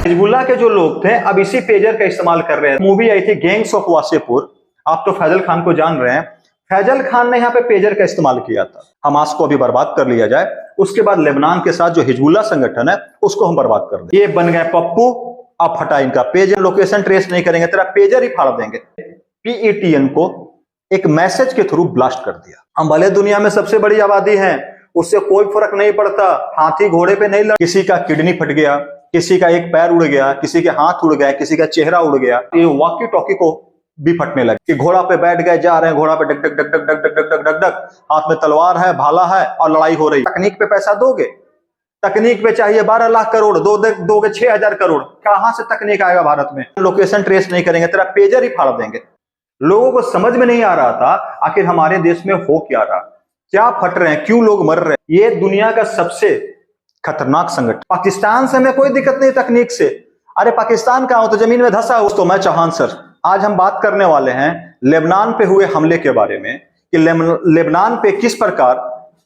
Hezbollah के जो लोग थे अब इसी पेजर का इस्तेमाल कर रहे हैं। मूवी आई थी गैंग्स ऑफ वासेपुर, आप तो फैजल खान को जान रहे हैं। फैजल खान ने यहाँ पे पेजर का इस्तेमाल किया था। हमास को अभी बर्बाद कर लिया जाए, उसके बाद लेबनान के साथ जो हिजबुल्लाह संगठन है उसको हम बर्बाद कर दें। ये बन गए पप्पू, अब हटा इनका पेजर, लोकेशन ट्रेस नहीं करेंगे, तेरा पेजर ही फाड़ देंगे। PETN को एक मैसेज के थ्रू ब्लास्ट कर दिया। हम भले दुनिया में सबसे बड़ी आबादी है, उससे कोई फर्क नहीं पड़ता, हाथी घोड़े पे नहीं लड़। किसी का किडनी फट गया, किसी का एक पैर उड़ गया, किसी के हाथ उड़ गए, किसी का चेहरा उड़ गया। ये वॉकी टॉकी को भी फटने लगे कि घोड़ा पे बैठ गए, जा रहे हैं घोड़ा पे, duck duck duck duck duck duck duck duck duck duck, हाथ में तलवार है, भाला है और लड़ाई हो रही। तकनीक पे पैसा दोगे? तकनीक पे चाहिए 12 लाख करोड़, दोगे 6000 करोड़। कहां से तकनीक आएगा भारत में? लोकेशन ट्रेस नहीं करेंगे, तेरा पेजर ही फाड़ देंगे। लोगों को समझ में नहीं आ रहा था आखिर हमारे देश में हो क्या रहा, क्या फट रहे हैं, क्यों लोग मर रहे हैं। ये दुनिया का सबसे खतरनाक संगठन। पाकिस्तान से हमें कोई दिक्कत नहीं तकनीक से, अरे पाकिस्तान कहां हो तो जमीन में धंसा हो। तो मैं चौहान सर, आज हम बात करने वाले हैं लेबनान पे हुए हमले के बारे में कि लेबनान पे किस प्रकार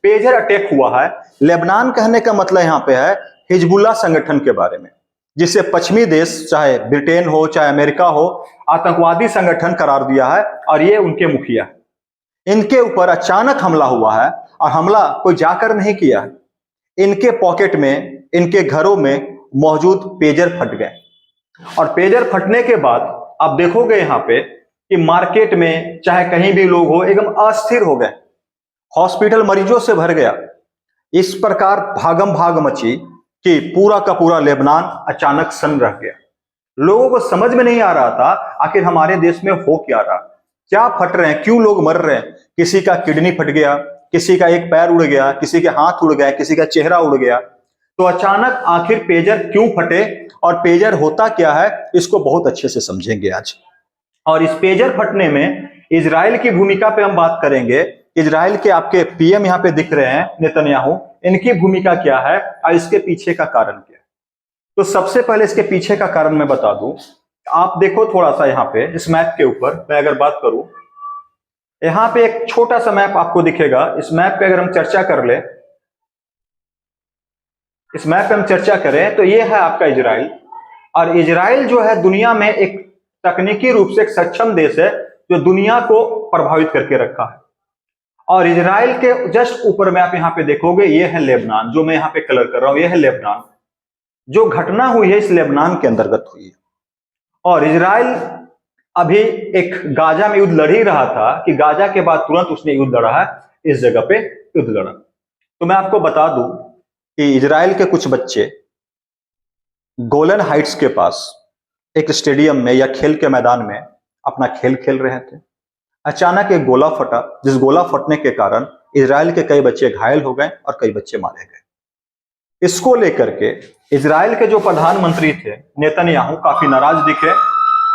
पेजर अटैक हुआ है। लेबनान कहने का मतलब यहाँ पे है हिजबुल्लाह संगठन के बारे में, जिसे पश्चिमी देश चाहे ब्रिटेन हो चाहे अमेरिका हो आतंकवादी संगठन करार दिया है। और ये उनके मुखिया, इनके ऊपर अचानक हमला हुआ है और हमला कोई जाकर नहीं किया है। इनके पॉकेट में, इनके घरों में मौजूद पेजर फट गए और पेजर फटने के बाद आप देखोगे यहाँ पे कि मार्केट में चाहे कहीं भी लोग हो एकदम अस्थिर हो गए, हॉस्पिटल मरीजों से भर गया। इस प्रकार भागम भाग मची कि पूरा का पूरा लेबनान अचानक सन रह गया। लोगों को समझ में नहीं आ रहा था आखिर हमारे देश में हो क्या रहा, क्या फट रहे हैं, क्यों लोग मर रहे हैं। किसी का किडनी फट गया, किसी का एक पैर उड़ गया, किसी के हाथ उड़ गए, किसी का चेहरा उड़ गया। तो अचानक आखिर पेजर क्यों फटे और पेजर होता क्या है, इसको बहुत अच्छे से समझेंगे आज। और इस पेजर फटने में इजराइल की भूमिका पे हम बात करेंगे। इजराइल के आपके PM यहाँ पे दिख रहे हैं, नेतन्याहू, इनकी भूमिका क्या है और इसके पीछे का कारण क्या है। तो सबसे पहले इसके पीछे का कारण मैं बता दूं। आप देखो थोड़ा सा यहाँ पे इस मैप के ऊपर मैं अगर बात करूं, यहाँ पे एक छोटा सा मैप आपको दिखेगा। इस मैप पे अगर हम चर्चा कर ले, इस मैप पे हम चर्चा करें तो ये है आपका इजराइल। और इजराइल जो है दुनिया में एक तकनीकी रूप से एक सक्षम देश है जो दुनिया को प्रभावित करके रखा है। और इजराइल के जस्ट ऊपर में आप यहाँ पे देखोगे, ये है लेबनान, जो मैं यहाँ पे कलर कर रहा हूं, ये है लेबनान। जो घटना हुई है इस लेबनान के अंतर्गत हुई है। और इजराइल अभी एक गाजा में युद्ध लड़ ही रहा था कि गाजा के बाद तुरंत उसने युद्ध लड़ा है, इस जगह पे युद्ध लड़ा। तो मैं आपको बता दूं कि इजराइल के कुछ बच्चे गोलन हाइट्स के पास एक स्टेडियम में या खेल के मैदान में अपना खेल खेल रहे थे। अचानक एक गोला फटा, जिस गोला फटने के कारण इजराइल के कई बच्चे घायल हो गए और कई बच्चे मारे गए। इसको लेकर के इजराइल के जो प्रधानमंत्री थे नेतन्याहू काफी नाराज दिखे,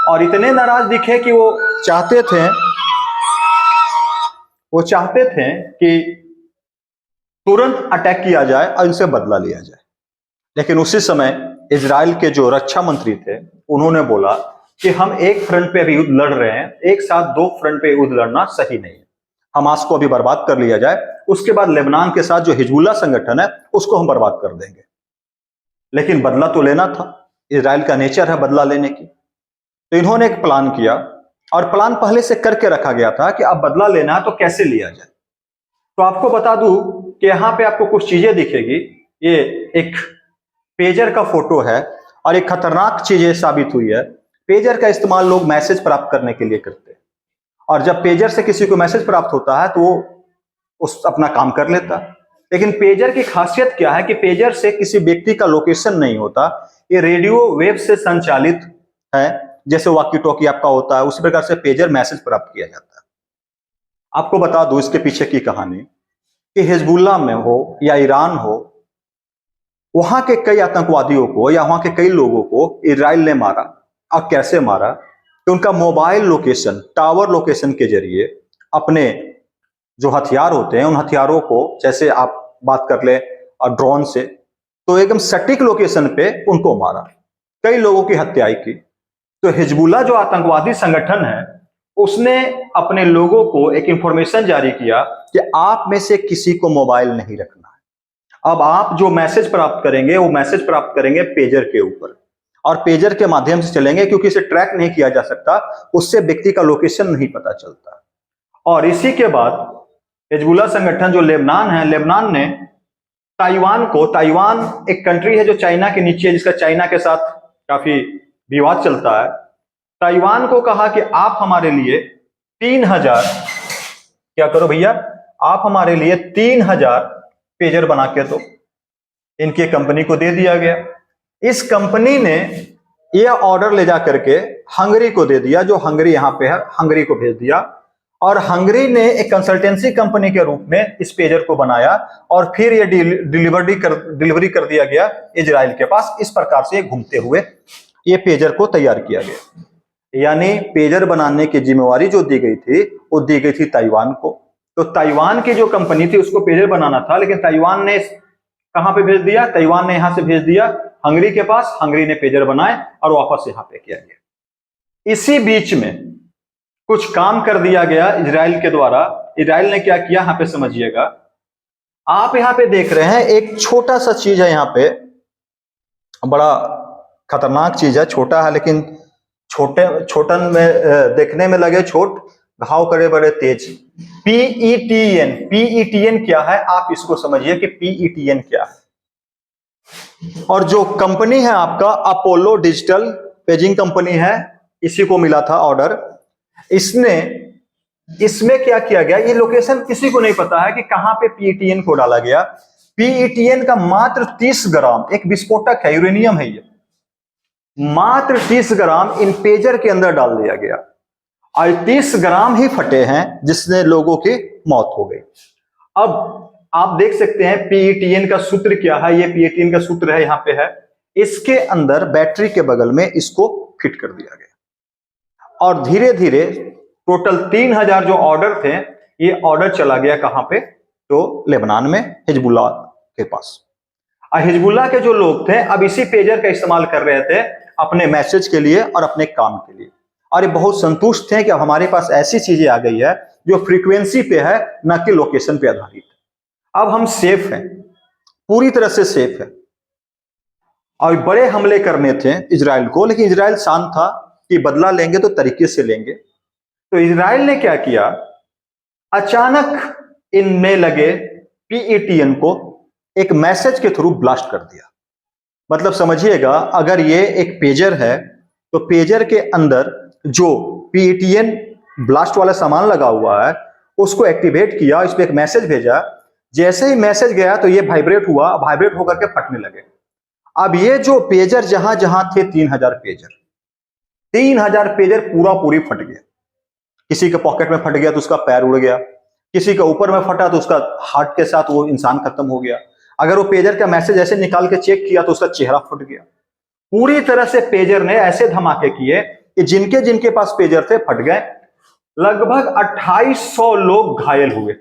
और इतने नाराज दिखे कि वो चाहते थे कि तुरंत अटैक किया जाए और इनसे बदला लिया जाए। लेकिन उसी समय इजराइल के जो रक्षा मंत्री थे उन्होंने बोला कि हम एक फ्रंट पे अभी युद्ध लड़ रहे हैं, एक साथ 2 फ्रंट पे युद्ध लड़ना सही नहीं है। हमास को अभी बर्बाद कर लिया जाए, उसके बाद लेबनान के साथ जो हिजबुल्लाह संगठन है उसको हम बर्बाद कर देंगे। लेकिन बदला तो लेना था, इजराइल का नेचर है बदला लेने की। तो इन्होंने एक प्लान किया और प्लान पहले से करके रखा गया था कि अब बदला लेना है तो कैसे लिया जाए। तो आपको बता दूं कि यहाँ पे आपको कुछ चीजें दिखेगी। ये एक पेजर का फोटो है और एक खतरनाक चीज ये साबित हुई है। पेजर का इस्तेमाल लोग मैसेज प्राप्त करने के लिए करते हैं, और जब पेजर से किसी को मैसेज प्राप्त होता है तो वो उस अपना काम कर लेता है। लेकिन पेजर की खासियत क्या है कि पेजर से किसी व्यक्ति का लोकेशन नहीं होता, ये रेडियो वेव से संचालित है। जैसे वॉकी टॉकी आपका होता है उसी प्रकार से पेजर मैसेज प्राप्त किया जाता है। आपको बता दूं इसके पीछे की कहानी कि हिजबुल्लाह में हो या ईरान हो, वहां के कई आतंकवादियों को या वहां के कई लोगों को इजराइल ने मारा। और कैसे मारा कि उनका मोबाइल लोकेशन, टावर लोकेशन के जरिए अपने जो हथियार होते हैं उन हथियारों को, जैसे आप बात कर ले और ड्रोन से, तो एकदम सटीक लोकेशन पे उनको मारा, कई लोगों की हत्याएं की। तो हिजबुल्लाह जो आतंकवादी संगठन है उसने अपने लोगों को एक इंफॉर्मेशन जारी किया कि आप में से किसी को मोबाइल नहीं रखना है। अब आप जो मैसेज प्राप्त करेंगे वो मैसेज प्राप्त करेंगे पेजर के ऊपर, और पेजर के माध्यम से चलेंगे, क्योंकि इसे ट्रैक नहीं किया जा सकता, उससे व्यक्ति का लोकेशन नहीं पता चलता। और इसी के बाद हिजबुल्लाह संगठन जो लेबनान है, लेबनान ने ताइवान एक कंट्री है जो चाइना के नीचे है, जिसका चाइना के साथ काफी विवाद चलता है, ताइवान को कहा कि आप हमारे लिए 3000, क्या करो भैया, आप हमारे लिए 3000 पेजर बना के दो। इनकी कंपनी को दे दिया गया। इस कंपनी ने यह ऑर्डर ले जा करके हंगरी को दे दिया, जो हंगरी यहां पे है, हंगरी को भेज दिया, और हंगरी ने एक कंसल्टेंसी कंपनी के रूप में इस पेजर को बनाया और फिर यह डिलीवरी कर दिया गया इजराइल के पास। इस प्रकार से घूमते हुए ये पेजर को तैयार किया गया। यानी पेजर बनाने की जिम्मेवारी जो दी गई थी, वो दी गई थी ताइवान को। तो ताइवान की जो कंपनी थी उसको पेजर बनाना था, लेकिन ताइवान ने कहां पे भेज दिया, ताइवान ने यहां से भेज दिया हंगरी के पास, हंगरी ने पेजर बनाए और वापस यहां पे किया गया। इसी बीच में कुछ काम कर दिया गया इजराइल के द्वारा। इजराइल ने क्या किया, यहां पे समझिएगा, आप यहां पे देख रहे हैं एक छोटा सा चीज है, यहां पे बड़ा खतरनाक चीज है, छोटा है लेकिन छोटन में देखने में लगे छोट, घाव करे बड़े तेज। PETN, PETN क्या है आप इसको समझिए कि PETN क्या है। और जो कंपनी है आपका अपोलो डिजिटल पेजिंग कंपनी है, इसी को मिला था ऑर्डर। इसमें क्या किया गया, ये लोकेशन किसी को नहीं पता है कि कहां पे PETN को डाला गया। PETN का मात्र 30 ग्राम, एक विस्फोटक है, यूरेनियम है, ये मात्र 30 ग्राम इन पेजर के अंदर डाल दिया गया और 30 ग्राम ही फटे हैं, जिसने लोगों की मौत हो गई। अब आप देख सकते हैं PETN का सूत्र क्या है, ये PETN का सूत्र है, यहां पे है, इसके अंदर बैटरी के बगल में इसको फिट कर दिया गया और धीरे धीरे टोटल 3000 जो ऑर्डर थे, ये ऑर्डर चला गया कहां पे, तो लेबनान में हिजबुल्लाह के पास। हिजबुल्लाह के जो लोग थे अब इसी पेजर का इस्तेमाल कर रहे थे अपने मैसेज के लिए और अपने काम के लिए, और ये बहुत संतुष्ट थे कि अब हमारे पास ऐसी चीजें आ गई है जो फ्रीक्वेंसी पे है, न कि लोकेशन पे आधारित। अब हम सेफ हैं, पूरी तरह से सेफ है। और बड़े हमले करने थे इजराइल को, लेकिन इजराइल शांत था कि बदला लेंगे तो तरीके से लेंगे। तो इजराइल ने क्या किया, अचानक इनमें लगे PETN को एक मैसेज के थ्रू ब्लास्ट कर दिया। मतलब समझिएगा, अगर ये एक पेजर है तो पेजर के अंदर जो PETN ब्लास्ट वाला सामान लगा हुआ है उसको एक्टिवेट किया, इस पे एक मैसेज भेजा। जैसे ही मैसेज गया तो ये वाइब्रेट हुआ, वाइब्रेट होकर के फटने लगे। अब ये जो पेजर जहां जहां थे 3000 पेजर पूरा पूरी फट गया। किसी के पॉकेट में फट गया तो उसका पैर उड़ गया, किसी के ऊपर में फटा तो उसका हार्ट के साथ वो इंसान खत्म हो गया। अगर वो पेजर का मैसेज ऐसे निकाल के चेक किया तो उसका चेहरा फट गया। पूरी तरह से पेजर ने ऐसे धमाके किए कि जिनके जिनके पास पेजर थे फट गए। लगभग 2800 लोग घायल हुए,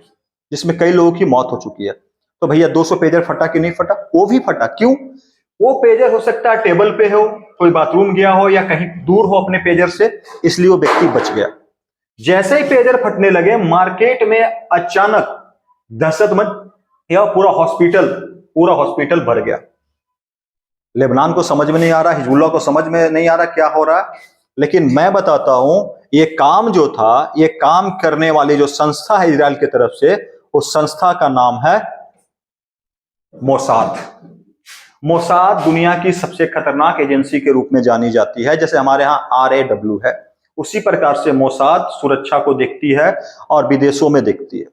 जिसमें कई लोगों की मौत हो चुकी है। तो भैया 200 पेजर फटा कि नहीं फटा, वो भी फटा। क्यों? वो पेजर हो सकता है टेबल पे हो, कोई बाथरूम गया हो या कहीं दूर हो अपने पेजर से, इसलिए वो व्यक्ति बच गया। जैसे ही पेजर फटने लगे मार्केट में अचानक दहशत मच, या पूरा हॉस्पिटल भर गया। लेबनान को समझ में नहीं आ रहा, हिजबुल्लाह को समझ में नहीं आ रहा क्या हो रहा है। लेकिन मैं बताता हूं, ये काम जो था, ये काम करने वाली जो संस्था है इजराइल की तरफ से, उस संस्था का नाम है मोसाद। मोसाद दुनिया की सबसे खतरनाक एजेंसी के रूप में जानी जाती है। जैसे हमारे यहाँ RAW है, उसी प्रकार से मोसाद सुरक्षा को देखती है और विदेशों में देखती है।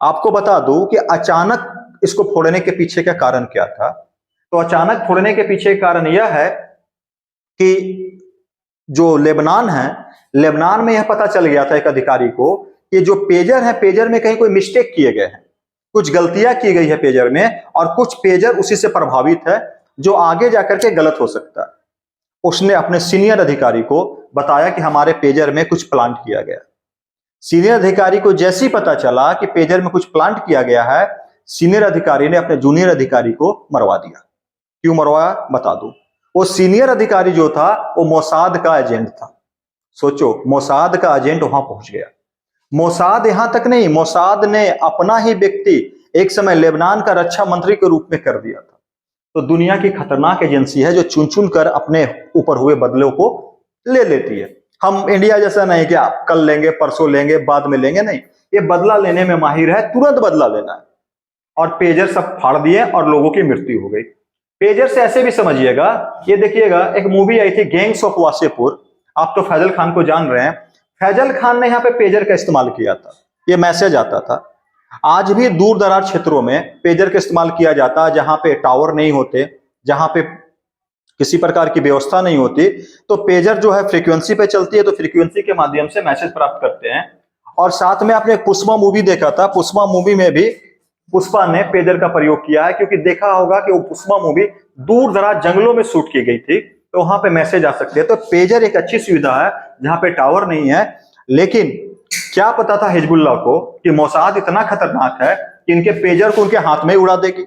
आपको बता दूं कि अचानक इसको फोड़ने के पीछे का कारण क्या था। तो अचानक फोड़ने के पीछे कारण यह है कि जो लेबनान है, लेबनान में यह पता चल गया था एक अधिकारी को कि जो पेजर है, पेजर में कहीं कोई मिस्टेक किए गए हैं, कुछ गलतियां की गई है पेजर में, और कुछ पेजर उसी से प्रभावित है जो आगे जाकर के गलत हो सकता है। उसने अपने सीनियर अधिकारी को बताया कि हमारे पेजर में कुछ प्लांट किया गया। सीनियर अधिकारी को जैसे ही पता चला कि पेजर में कुछ प्लांट किया गया है, सीनियर अधिकारी ने अपने जूनियर अधिकारी को मरवा दिया। क्यों मरवाया बता दूं। वो सीनियर अधिकारी जो था वो मोसाद का एजेंट था। सोचो, मोसाद का एजेंट वहां पहुंच गया। मोसाद यहां तक नहीं, मोसाद ने अपना ही व्यक्ति एक समय लेबनान का रक्षा मंत्री के रूप में कर दिया था। तो दुनिया की खतरनाक एजेंसी है जो चुन चुन कर अपने ऊपर हुए बदलों को ले लेती है। हम इंडिया जैसा नहीं कि आप कल लेंगे, परसों लेंगे, बाद में लेंगे, नहीं, ये बदला लेने में माहिर है, तुरंत बदला लेना है। और पेजर सब फाड़ दिए और लोगों की मृत्यु हो गई। पेजर से ऐसे भी समझिएगा, ये देखिएगा, एक मूवी आई थी गैंग्स ऑफ वासेपुर, आप तो फैजल खान को जान रहे हैं। फैजल खान ने यहाँ पे पेजर का इस्तेमाल किया था, ये मैसेज आता था। आज भी दूर दराज क्षेत्रों में पेजर का इस्तेमाल किया जाता है, जहां पे टावर नहीं होते, जहां पे किसी प्रकार की व्यवस्था नहीं होती, तो पेजर जो है फ्रीक्वेंसी पे चलती है, तो फ्रीक्वेंसी के माध्यम से मैसेज प्राप्त करते हैं। और साथ में आपने पुष्पा मूवी देखा था, पुष्पा मूवी में भी पुष्पा ने पेजर का प्रयोग किया है, क्योंकि देखा होगा कि वो पुष्पा मूवी दूर दराज जंगलों में शूट की गई थी, तो वहां पे मैसेज आ सकते हैं। तो पेजर एक अच्छी सुविधा है जहां पे टावर नहीं है। लेकिन क्या पता था हिजबुल्लाह को कि मोसाद इतना खतरनाक है कि इनके पेजर को उनके हाथ में उड़ा देगी।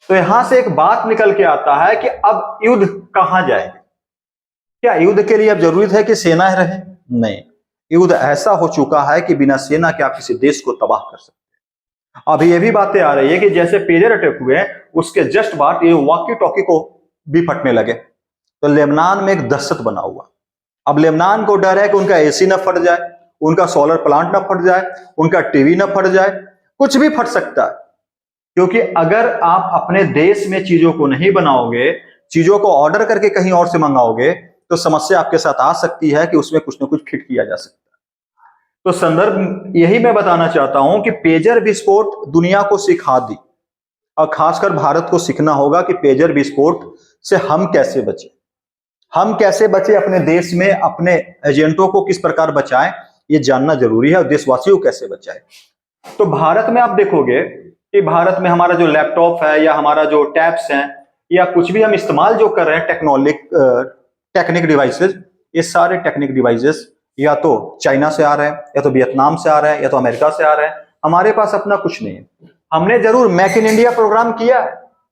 तो यहां से एक बात निकल के आता है कि अब युद्ध कहां जाएंगे? क्या युद्ध के लिए अब जरूरत है कि सेना रहे? नहीं, युद्ध ऐसा हो चुका है कि बिना सेना के आप किसी देश को तबाह कर सकते हैं। अब ये भी बातें आ रही है कि जैसे पेजर अटैक हुए, उसके जस्ट बाद ये वॉकी टॉकी को भी फटने लगे। तो लेबनान में एक दहशत बना हुआ। अब लेबनान को डर है कि उनका एसी न फट जाए, उनका सोलर प्लांट न फट जाए, उनका टीवी न फट जाए, कुछ भी फट सकता है। क्योंकि अगर आप अपने देश में चीजों को नहीं बनाओगे, चीजों को ऑर्डर करके कहीं और से मंगाओगे, तो समस्या आपके साथ आ सकती है कि उसमें कुछ ना कुछ फिट किया जा सकता है। तो संदर्भ यही मैं बताना चाहता हूं कि पेजर विस्फोट दुनिया को सिखा दी, और खासकर भारत को सीखना होगा कि पेजर विस्फोट से हम कैसे बचे, हम कैसे बचे, अपने देश में अपने एजेंटों को किस प्रकार बचाएं, ये जानना जरूरी है, और देशवासियों को कैसे बचाएं। तो भारत में आप देखोगे कि भारत में हमारा जो लैपटॉप है या हमारा जो टैब्स हैं या कुछ भी हम इस्तेमाल जो कर रहे हैं टेक्निक डिवाइसेस, ये सारे टेक्निक डिवाइसेस या तो चाइना से आ रहे हैं, या तो वियतनाम से आ रहे हैं, या तो अमेरिका से आ रहे हैं। हमारे पास अपना कुछ नहीं है। हमने जरूर मेक इन इंडिया प्रोग्राम किया है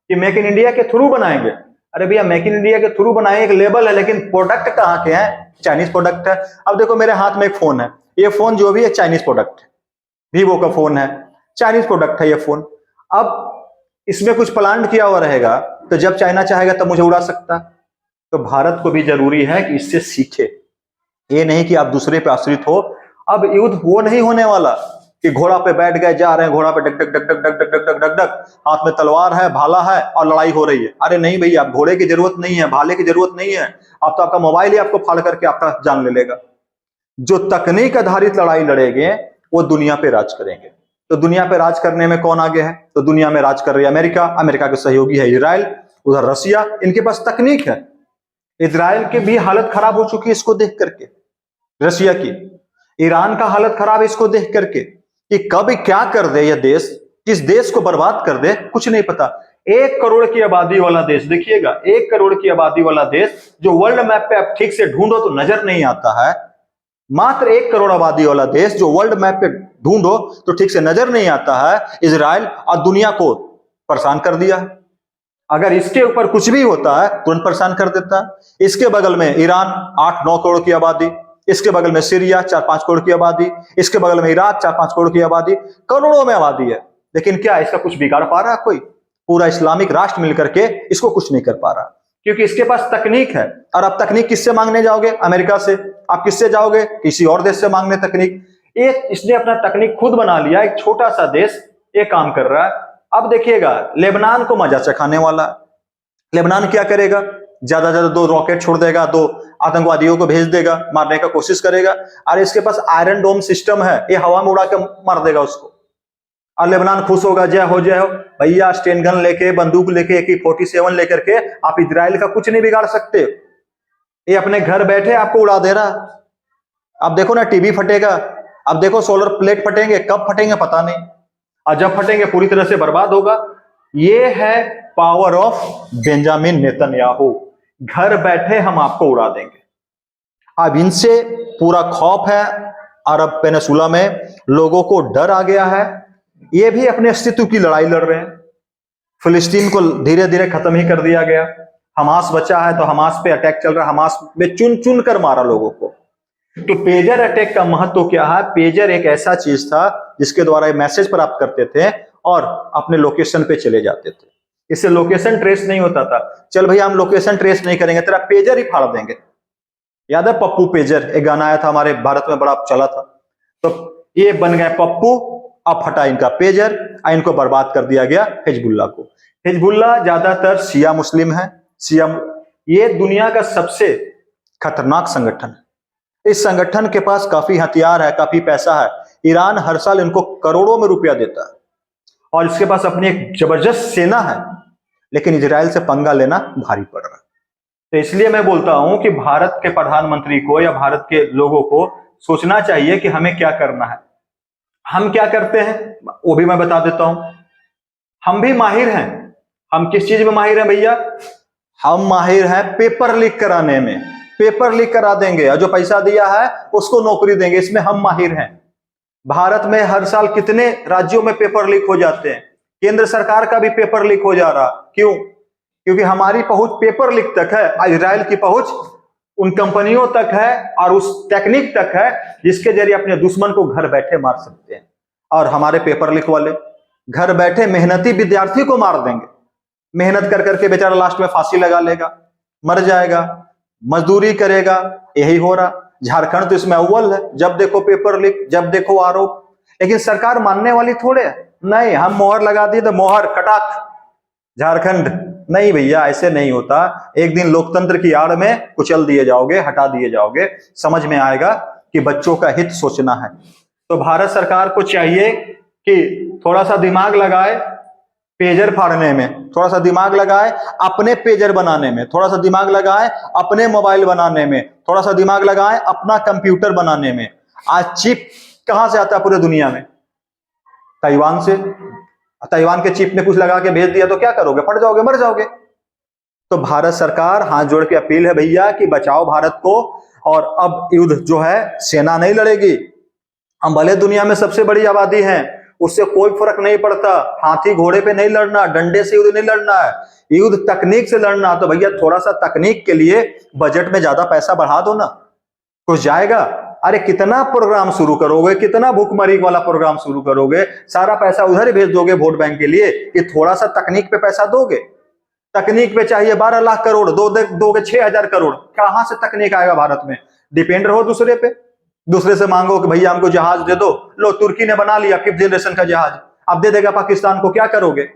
कि मेक इन इंडिया के थ्रू बनाएंगे। अरे भैया, मेक इन इंडिया के थ्रू बनाए, एक लेबल है, लेकिन प्रोडक्ट कहाँ के हैं? चाइनीज प्रोडक्ट है। अब देखो मेरे हाथ में एक फोन है, ये फोन जो भी है चाइनीज प्रोडक्ट है, वीवो का फोन है, चाइनीज प्रोडक्ट है ये फोन। अब इसमें कुछ प्लांट किया हुआ रहेगा, तो जब चाइना चाहेगा तब मुझे उड़ा सकता है। तो भारत को भी जरूरी है कि इससे सीखे, ये नहीं कि आप दूसरे पे आश्रित हो। अब युद्ध वो नहीं होने वाला कि घोड़ा पे बैठ गए, जा रहे हैं, घोड़ा पे duck duck duck duck duck duck duck duck duck duck, हाथ में तलवार है, भाला है और लड़ाई हो रही है। अरे नहीं भैया, घोड़े की जरूरत नहीं है, भाले की जरूरत नहीं है। अब तो आपका मोबाइल ही आपको फाड़ करके आपका जान ले लेगा। जो तकनीक आधारित लड़ाई लड़ेंगे वो दुनिया पे राज करेंगे। तो दुनिया पे राज करने में कौन आगे है? तो दुनिया में राज कर रही है अमेरिका, अमेरिका के सहयोगी है इजराइल, उधर रसिया, इनके पास तकनीक है। इजराइल की भी हालत खराब हो चुकी है इसको देख करके, रसिया की, ईरान का हालत खराब है इसको देख करके, कि कब क्या कर दे यह देश, किस देश को बर्बाद कर दे, कुछ नहीं पता। 1 करोड़ की आबादी वाला देश, देखिएगा, 1 करोड़ की आबादी वाला देश जो वर्ल्ड मैप पे आप ठीक से ढूंढो तो नजर नहीं आता है। मात्र 1 करोड़ आबादी वाला देश जो वर्ल्ड मैप पे ढूंढो तो ठीक से नजर नहीं आता है, इजराइल, और दुनिया को परेशान कर दिया। अगर इसके ऊपर कुछ भी होता है तुरंत परेशान कर देता है। इसके बगल में ईरान 8-9 करोड़ की आबादी, इसके बगल में सीरिया 4-5 करोड़ की आबादी, इसके बगल में इराक 4-5 करोड़ की आबादी, करोड़ों में आबादी है। लेकिन क्या इसका कुछ बिगाड़ पा रहा है कोई? पूरा इस्लामिक राष्ट्र मिलकर के इसको कुछ नहीं कर पा रहा, क्योंकि इसके पास तकनीक है। और आप तकनीक किससे मांगने जाओगे? अमेरिका से। आप किससे जाओगे? किसी और देश से मांगने तकनीक। इसने अपना तकनीक खुद बना लिया, एक छोटा सा देश ये काम कर रहा है। अब देखिएगा, लेबनान को मजा चखाने वाला। लेबनान क्या करेगा? ज्यादा ज्यादा 2 रॉकेट छोड़ देगा, 2 आतंकवादियों को भेज देगा, मारने का कोशिश करेगा। अरे इसके पास आयरन डोम सिस्टम है, ये हवा में उड़ा के मार देगा उसको, और लेबनान खुश होगा, जय हो जय हो। भैया, स्टेन गन लेके, बंदूक लेके, AK-47 लेकर के आप इजराइल का कुछ नहीं बिगाड़ सकते। ये अपने घर बैठे आपको उड़ा दे रहा। अब देखो ना, टीवी फटेगा, अब देखो सोलर प्लेट फटेंगे, कब फटेंगे पता नहीं, और जब फटेंगे पूरी तरह से बर्बाद होगा। ये है पावर ऑफ बेंजामिन नेतन्याहू। घर बैठे हम आपको उड़ा देंगे। अब इनसे पूरा खौफ है, अरब पेनिसुला में लोगों को डर आ गया है। ये भी अपने अस्तित्व की लड़ाई लड़ रहे हैं। फिलिस्तीन को धीरे धीरे खत्म ही कर दिया गया, हमास बचा है तो हमास पे अटैक चल रहा है, हमास में चुन चुन कर मारा लोगों को। तो पेजर अटैक का महत्व क्या है? पेजर एक ऐसा चीज था जिसके द्वारा मैसेज प्राप्त करते थे और अपने लोकेशन पे चले जाते थे। इससे लोकेशन ट्रेस नहीं होता था। चल भैया हम लोकेशन ट्रेस नहीं करेंगे, तेरा पेजर ही फाड़ देंगे। याद है पप्पू पेजर, एक गाना आया था हमारे भारत में, बड़ा चला था। तो ये बन गए पप्पू, अब हटा इनका पेजर, इनको बर्बाद कर दिया गया हिजबुल्लाह को। हिजबुल्लाह ज्यादातर शिया मुस्लिम है, शिया, ये दुनिया का सबसे खतरनाक संगठन है। इस संगठन के पास काफी हथियार है, काफी पैसा है। ईरान हर साल इनको करोड़ों में रुपया देता है और इसके पास अपनी एक जबरदस्त सेना है, लेकिन इजराइल से पंगा लेना भारी पड़ रहा है। तो इसलिए मैं बोलता हूं कि भारत के प्रधानमंत्री को या भारत के लोगों को सोचना चाहिए कि हमें क्या करना है। हम क्या करते हैं वो भी मैं बता देता हूं। हम भी माहिर हैं। हम किस चीज में माहिर हैं भैया? हम माहिर हैं पेपर लीक कराने में। पेपर लीक करा देंगे और जो पैसा दिया है उसको नौकरी देंगे, इसमें हम माहिर हैं। भारत में हर साल कितने राज्यों में पेपर लीक हो जाते हैं। केंद्र सरकार का भी पेपर लीक हो जा रहा। क्यों? क्योंकि हमारी पहुंच पेपर लीक तक है, इजराइल की पहुंच उन कंपनियों तक है और उस टेक्निक तक है जिसके जरिए अपने दुश्मन को घर बैठे मार सकते हैं। और हमारे पेपर लीक वाले घर बैठे मेहनती विद्यार्थी को मार देंगे। मेहनत कर करके बेचारा लास्ट में फांसी लगा लेगा, मर जाएगा, मजदूरी करेगा। यही हो रहा। झारखंड तो इसमें अव्वल है, जब देखो पेपर लीक, जब देखो आरोप। लेकिन सरकार मानने वाली थोड़े है। नहीं, हम मोहर लगा दिए तो मोहर कटाक झारखंड। नहीं भैया, ऐसे नहीं होता। एक दिन लोकतंत्र की आड़ में कुचल दिए जाओगे, हटा दिए जाओगे। समझ में आएगा कि बच्चों का हित सोचना है। तो भारत सरकार को चाहिए कि थोड़ा सा दिमाग लगाए पेजर फाड़ने में, थोड़ा सा दिमाग लगाए अपने पेजर बनाने में, थोड़ा सा दिमाग लगाए अपने मोबाइल बनाने में, थोड़ा सा दिमाग लगाए अपना कंप्यूटर बनाने में। आज चिप कहां से आता है पूरे दुनिया में? ताइवान से। ताइवान के चिप में कुछ लगा के भेज दिया तो क्या करोगे? फट जाओगे, मर जाओगे। तो भारत सरकार हाथ जोड़ के अपील है भैया कि बचाओ भारत को। और अब युद्ध जो है सेना नहीं लड़ेगी। हम भले दुनिया में सबसे बड़ी आबादी है, उससे कोई फर्क नहीं पड़ता। हाथी घोड़े पे नहीं लड़ना, डंडे से युद्ध नहीं लड़ना है, युद्ध तकनीक से लड़ना। तो भैया थोड़ा सा तकनीक के लिए बजट में ज्यादा पैसा बढ़ा दो ना, कुछ जाएगा। अरे कितना प्रोग्राम शुरू करोगे, कितना भूखमरी वाला प्रोग्राम शुरू करोगे? सारा पैसा उधर ही भेज दोगे वोट बैंक के लिए कि थोड़ा सा तकनीक पे पैसा दोगे? तकनीक पे चाहिए 12 लाख करोड़, दोगे 6,000 करोड़। कहां से तकनीक आएगा भारत में? डिपेंड रहो दूसरे पे। दूसरे से मांगो कि भैया हमको जहाज दे दो। लो, तुर्की ने बना लिया 5th जनरेशन का जहाज, अब दे देगा पाकिस्तान को। क्या करोगे?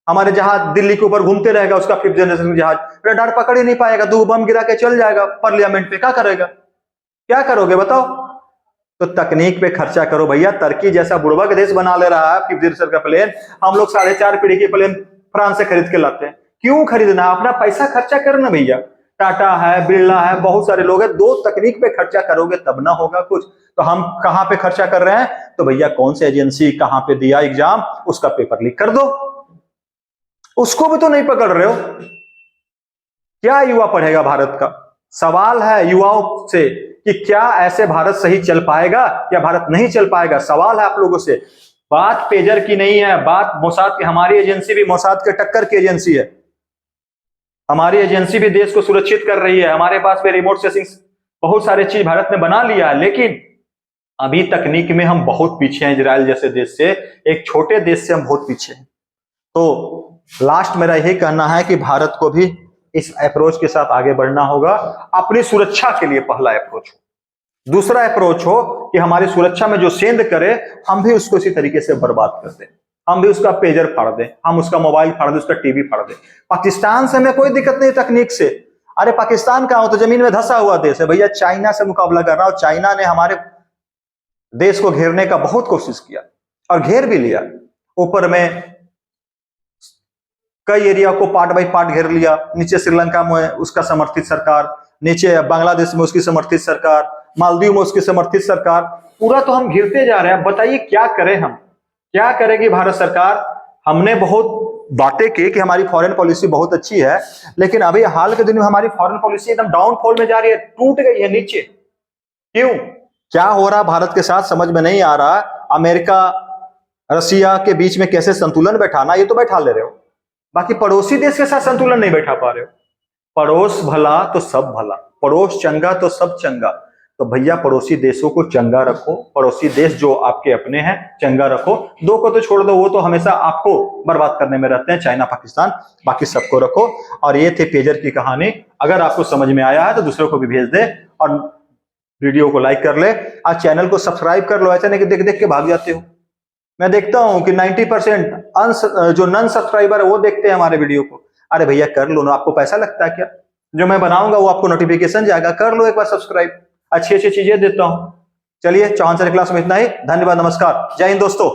हमारे जहाज दिल्ली के ऊपर घूमते रहेगा, उसका 5th जनरेशन का जहाज रडार पकड़ ही नहीं पाएगा, 2 बम गिरा के चल जाएगा पार्लियामेंट पे। क्या करेगा? क्या करोगे बताओ? तो तकनीक पे खर्चा करो भैया। तुर्की जैसा बुड़बक देश बना ले रहा है 5th जनरेशन का प्लेन। हम लोग 4.5 पीढ़ी के प्लेन फ्रांस से खरीद के लाते हैं। क्यों खरीदना? अपना पैसा खर्चा करना भैया। टाटा है, बिरला है, बहुत सारे लोग हैं। दो तकनीक पे खर्चा करोगे तब ना होगा कुछ। तो हम कहां पे खर्चा कर रहे हैं? तो भैया कौन सी एजेंसी कहां पे दिया एग्जाम, उसका पेपर लीक कर दो। उसको भी तो नहीं पकड़ रहे हो। क्या युवा पढ़ेगा भारत का? सवाल है युवाओं से कि क्या ऐसे भारत सही चल पाएगा या भारत नहीं चल पाएगा। सवाल है आप लोगों से। बात पेजर की नहीं है, बात मोसाद की। हमारी एजेंसी भी मोसाद के टक्कर की एजेंसी है। हमारी एजेंसी भी देश को सुरक्षित कर रही है। हमारे पास भी रिमोट सेंसिंग बहुत सारी चीज भारत ने बना लिया है, लेकिन अभी तकनीक में हम बहुत पीछे हैं। इजराइल जैसे देश से, एक छोटे देश से हम बहुत पीछे हैं। तो लास्ट मेरा यही कहना है कि भारत को भी इस अप्रोच के साथ आगे बढ़ना होगा। अपनी सुरक्षा के लिए पहला अप्रोच हो। दूसरा अप्रोच हो कि हमारी सुरक्षा में जो सेंध करे, हम भी उसको इसी तरीके से बर्बाद कर दें। हम भी उसका पेजर फाड़ दें, हम उसका मोबाइल फाड़ दें, उसका टीवी फाड़ दें। पाकिस्तान से हमें कोई दिक्कत नहीं तकनीक से। अरे पाकिस्तान का हो तो जमीन में धंसा हुआ देश है भैया। चाइना से मुकाबला कर रहा हो। चाइना ने हमारे देश को घेरने का बहुत कोशिश किया और घेर भी लिया। ऊपर में कई एरिया को पार्ट बाई पार्ट घेर लिया। नीचे श्रीलंका में उसका समर्थित सरकार, नीचे बांग्लादेश में उसकी समर्थित सरकार, मालदीव में उसकी समर्थित सरकार। पूरा तो हम घिरते जा रहे हैं। बताइए क्या करें हम? क्या करेगी भारत सरकार? हमने बहुत बातें की कि हमारी फॉरेन पॉलिसी बहुत अच्छी है, लेकिन अभी हाल के दिनों में हमारी फॉरेन पॉलिसी एकदम डाउनफॉल में जा रही है, टूट गई है नीचे। क्यों? क्या हो रहा भारत के साथ समझ में नहीं आ रहा। अमेरिका रसिया के बीच में कैसे संतुलन बैठाना, ये तो बैठा ले रहे हो, बाकी पड़ोसी देश के साथ संतुलन नहीं बैठा पा रहे हो। पड़ोस भला तो सब भला, पड़ोस चंगा तो सब चंगा। तो भैया पड़ोसी देशों को चंगा रखो, पड़ोसी देश जो आपके अपने हैं चंगा रखो। दो को तो छोड़ दो, वो तो हमेशा आपको बर्बाद करने में रहते हैं, चाइना पाकिस्तान, बाकी सबको रखो। और ये थी पेजर की कहानी। अगर आपको समझ में आया है तो दूसरों को भी भेज दे और वीडियो को लाइक कर ले और चैनल को सब्सक्राइब कर लो। ऐसा नहीं कि देख देख के भाग जाते हो। मैं देखता हूं कि 90% जो नॉन सब्सक्राइबर है वो देखते हैं हमारे वीडियो को। अरे भैया कर लो ना, आपको पैसा लगता है क्या? जो मैं बनाऊंगा वो आपको नोटिफिकेशन जाएगा, कर लो एक बार सब्सक्राइब। अच्छी अच्छी चीजें देता हूं। चलिए, चौहान सर क्लास में इतना ही। धन्यवाद, नमस्कार, जय हिंद दोस्तों।